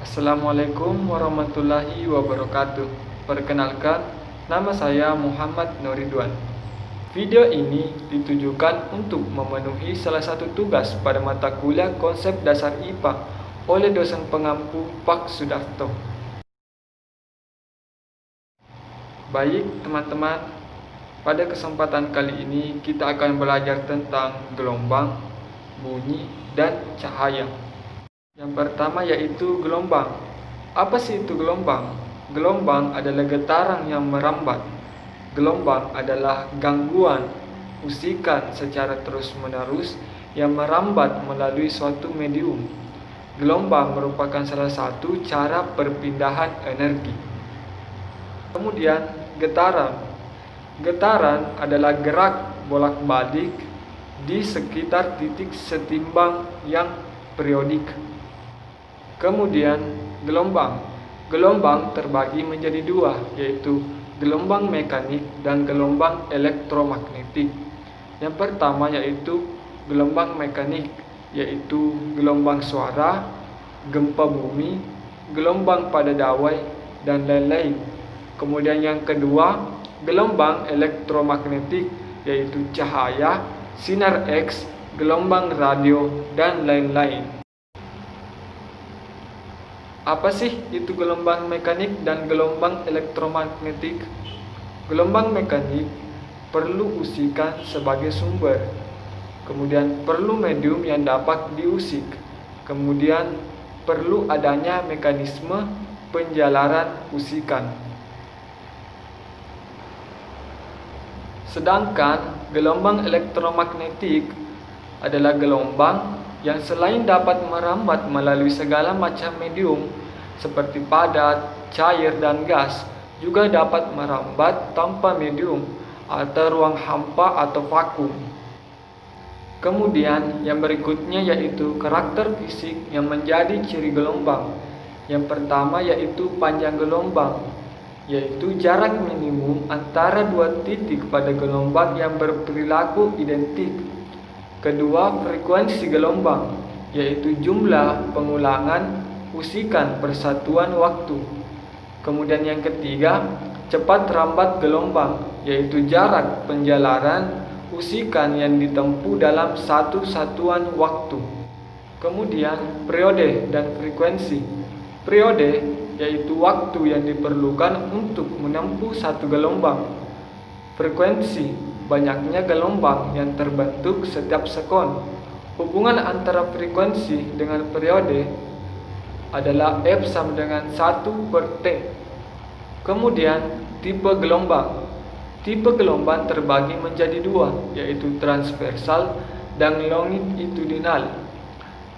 Assalamualaikum warahmatullahi wabarakatuh. Perkenalkan, nama saya Muhammad Nuridwan. Video ini ditujukan untuk memenuhi salah satu tugas pada mata kuliah konsep dasar IPA oleh dosen pengampu Pak Sudarto. Baik teman-teman, pada kesempatan kali ini kita akan belajar tentang gelombang, bunyi, dan cahaya. Yang pertama yaitu gelombang. Apa sih itu gelombang? Gelombang adalah getaran yang merambat. Gelombang adalah gangguan usikan secara terus-menerus yang merambat melalui suatu medium. Gelombang merupakan salah satu cara perpindahan energi. Kemudian getaran. Getaran adalah gerak bolak-balik di sekitar titik setimbang yang periodik. Kemudian gelombang. Gelombang terbagi menjadi dua, yaitu gelombang mekanik dan gelombang elektromagnetik. Yang pertama yaitu gelombang mekanik, yaitu gelombang suara, gempa bumi, gelombang pada dawai, dan lain-lain. Kemudian yang kedua, gelombang elektromagnetik, yaitu cahaya, sinar X, gelombang radio, dan lain-lain. Apa sih itu gelombang mekanik dan gelombang elektromagnetik? Gelombang mekanik perlu usikan sebagai sumber, kemudian perlu medium yang dapat diusik, kemudian perlu adanya mekanisme penjalaran usikan. Sedangkan gelombang elektromagnetik adalah gelombang yang selain dapat merambat melalui segala macam medium seperti padat, cair, dan gas, juga dapat merambat tanpa medium atau ruang hampa atau vakum. Kemudian yang berikutnya yaitu karakter fisik yang menjadi ciri gelombang. Yang pertama yaitu panjang gelombang, yaitu jarak minimum antara dua titik pada gelombang yang berperilaku identik. Kedua, frekuensi gelombang, yaitu jumlah pengulangan usikan persatuan waktu. Kemudian yang ketiga, cepat rambat gelombang, yaitu jarak penjalaran usikan yang ditempuh dalam satu satuan waktu. Kemudian periode dan frekuensi. Periode yaitu waktu yang diperlukan untuk menempuh satu gelombang. Frekuensi banyaknya gelombang yang terbentuk setiap sekon. Hubungan antara frekuensi dengan periode adalah F sama dengan 1/T. Kemudian tipe gelombang. Tipe gelombang terbagi menjadi dua, yaitu transversal dan longitudinal.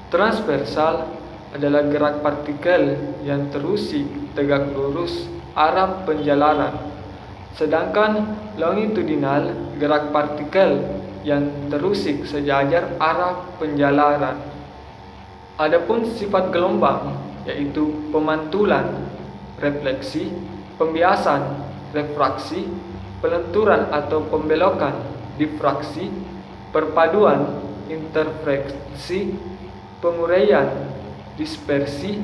Transversal adalah gerak partikel yang terusik tegak lurus arah penjalaran. Sedangkan longitudinal gerak partikel yang terusik sejajar arah penjalaran. Adapun sifat gelombang yaitu pemantulan, refleksi, pembiasan, refraksi, pelenturan atau pembelokan, difraksi, perpaduan, interferensi, penguraian, dispersi,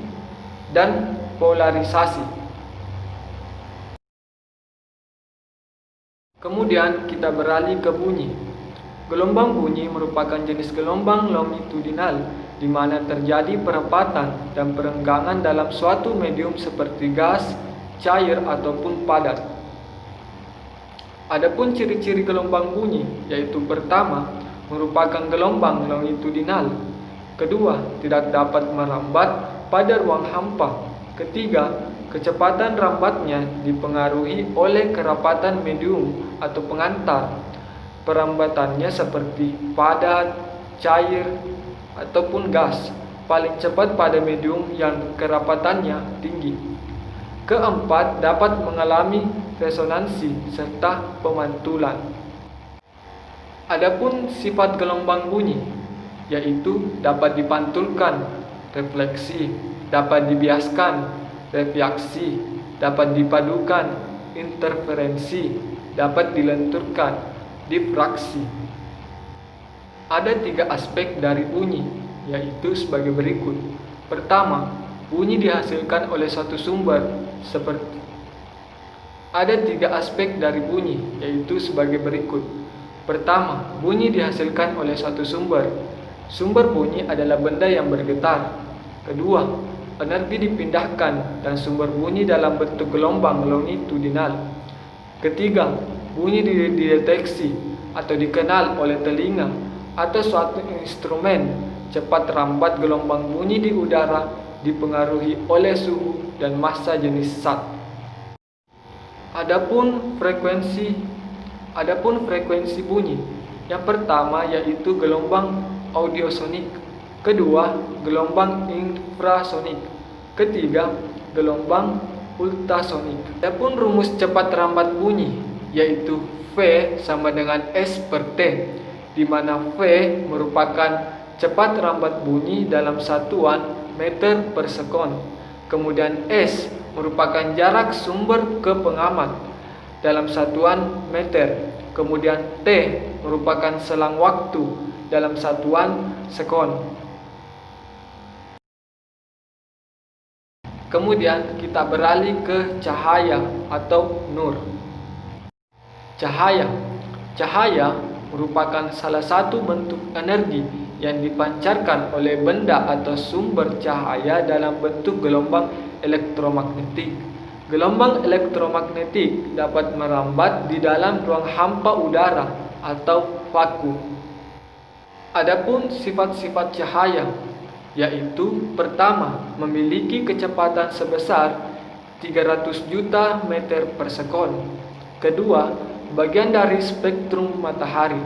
dan polarisasi. Kemudian kita beralih ke bunyi. Gelombang bunyi merupakan jenis gelombang longitudinal di mana terjadi perempatan dan perenggangan dalam suatu medium seperti gas, cair, ataupun padat. Adapun ciri-ciri gelombang bunyi yaitu pertama, merupakan gelombang longitudinal. Kedua, tidak dapat merambat pada ruang hampa. Ketiga, kecepatan rambatnya dipengaruhi oleh kerapatan medium atau pengantar. Perambatannya seperti padat, cair, ataupun gas, paling cepat pada medium yang kerapatannya tinggi. Keempat, dapat mengalami resonansi serta pemantulan. Adapun sifat gelombang bunyi yaitu dapat dipantulkan, refleksi, dapat dibiaskan, refraksi, dapat dipadukan, interferensi, dapat dilenturkan, difraksi. Ada 3 aspek dari bunyi, yaitu sebagai berikut. Pertama, bunyi dihasilkan oleh suatu sumber. Seperti ada 3 aspek dari bunyi, yaitu sebagai berikut. Pertama, bunyi dihasilkan oleh suatu sumber. Sumber bunyi adalah benda yang bergetar. Kedua, energi dipindahkan dan sumber bunyi dalam bentuk gelombang longitudinal. Ketiga, bunyi dideteksi atau dikenal oleh telinga atau suatu instrumen. Cepat rambat gelombang bunyi di udara dipengaruhi oleh suhu dan massa jenis zat. Adapun frekuensi bunyi. Yang pertama yaitu gelombang audiosonik, kedua gelombang infrasonik, ketiga gelombang ultrasonik. Adapun rumus cepat rambat bunyi yaitu V sama dengan S per T, di mana V merupakan cepat rambat bunyi dalam satuan meter per sekon. Kemudian S merupakan jarak sumber ke pengamat dalam satuan meter. Kemudian T merupakan selang waktu dalam satuan sekon. Kemudian kita beralih ke cahaya atau nur. Cahaya merupakan salah satu bentuk energi yang dipancarkan oleh benda atau sumber cahaya dalam bentuk gelombang elektromagnetik. Gelombang elektromagnetik dapat merambat di dalam ruang hampa udara atau vakum. Adapun sifat-sifat cahaya yaitu pertama, memiliki kecepatan sebesar 300 juta meter per sekon. Kedua, bagian dari spektrum matahari.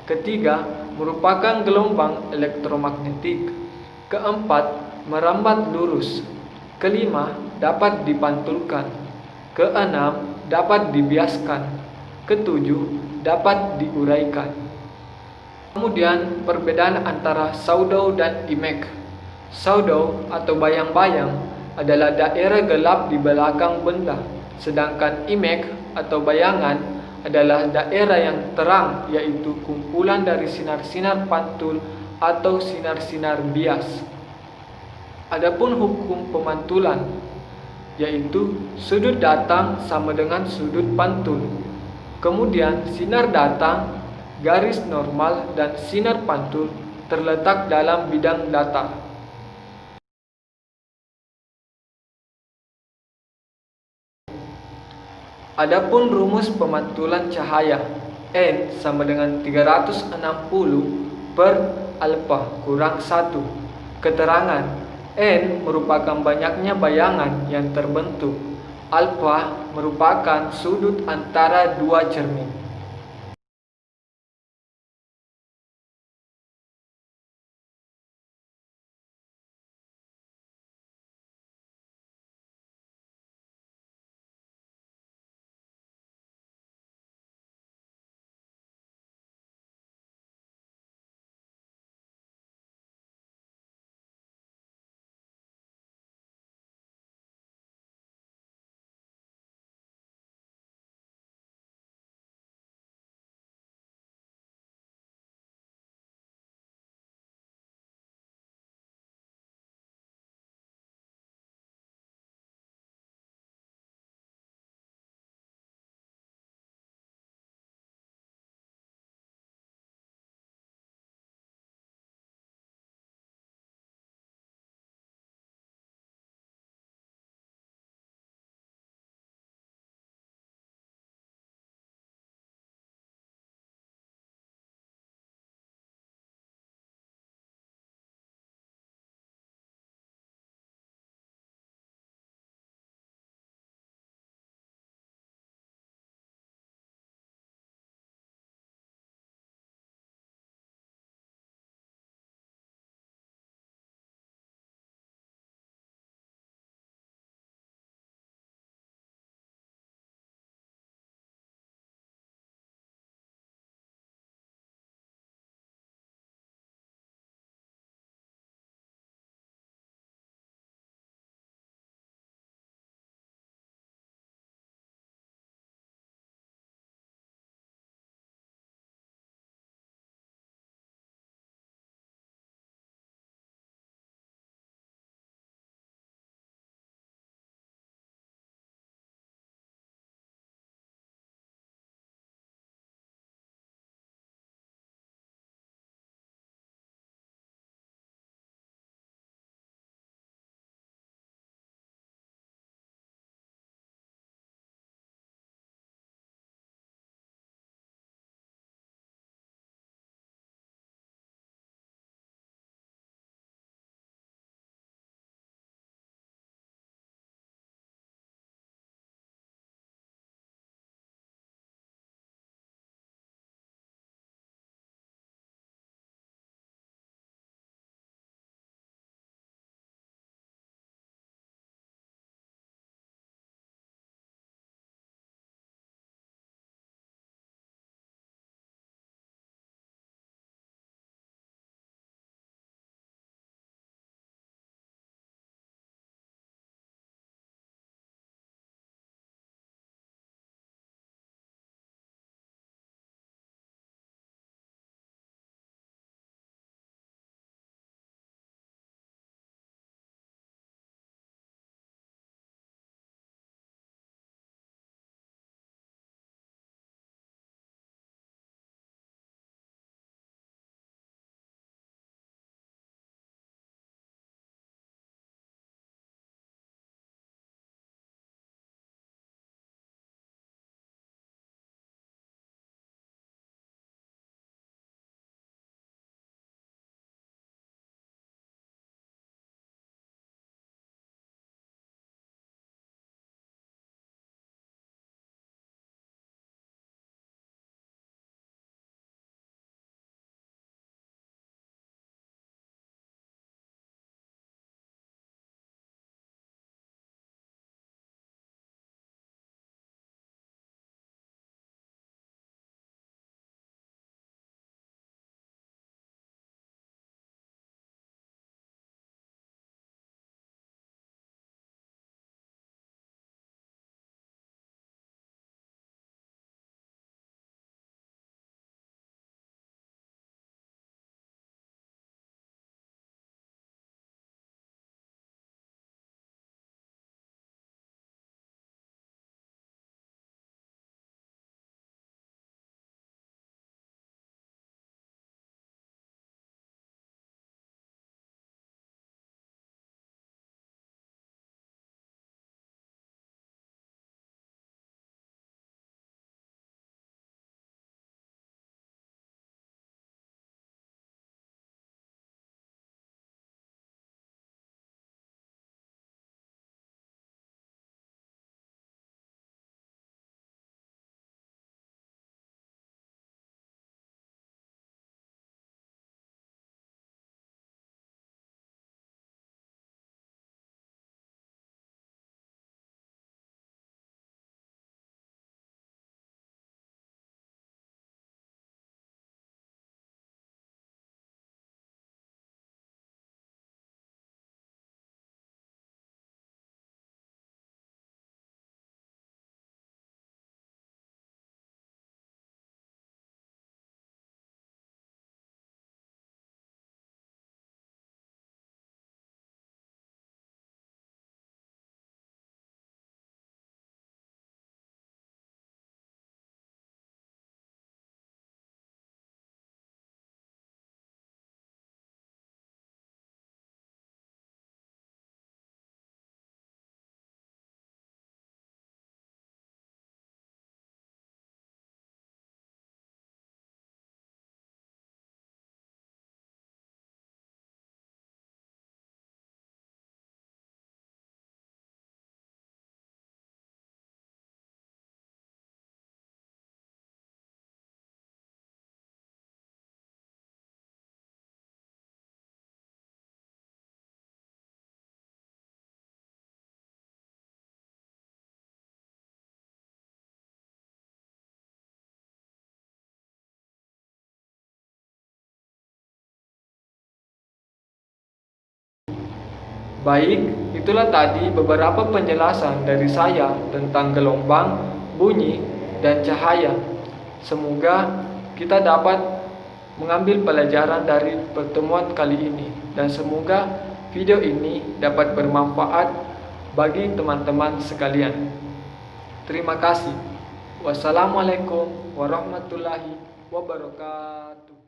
Ketiga, merupakan gelombang elektromagnetik. Keempat, merambat lurus. Kelima, dapat dipantulkan. Keenam, dapat dibiaskan. Ketujuh, dapat diuraikan. Kemudian perbedaan antara shadow dan image. Shadow atau bayang-bayang adalah daerah gelap di belakang benda, sedangkan image atau bayangan adalah daerah yang terang, yaitu kumpulan dari sinar-sinar pantul atau sinar-sinar bias. Adapun hukum pemantulan, yaitu sudut datang sama dengan sudut pantul. Kemudian sinar datang, garis normal, dan sinar pantul terletak dalam bidang datar. Adapun rumus pemantulan cahaya, N sama dengan 360 per alfa kurang 1. Keterangan, N merupakan banyaknya bayangan yang terbentuk. Alfa merupakan sudut antara dua cermin. Baik, itulah tadi beberapa penjelasan dari saya tentang gelombang, bunyi, dan cahaya. Semoga kita dapat mengambil pelajaran dari pertemuan kali ini, dan semoga video ini dapat bermanfaat bagi teman-teman sekalian. Terima kasih. Wassalamualaikum warahmatullahi wabarakatuh.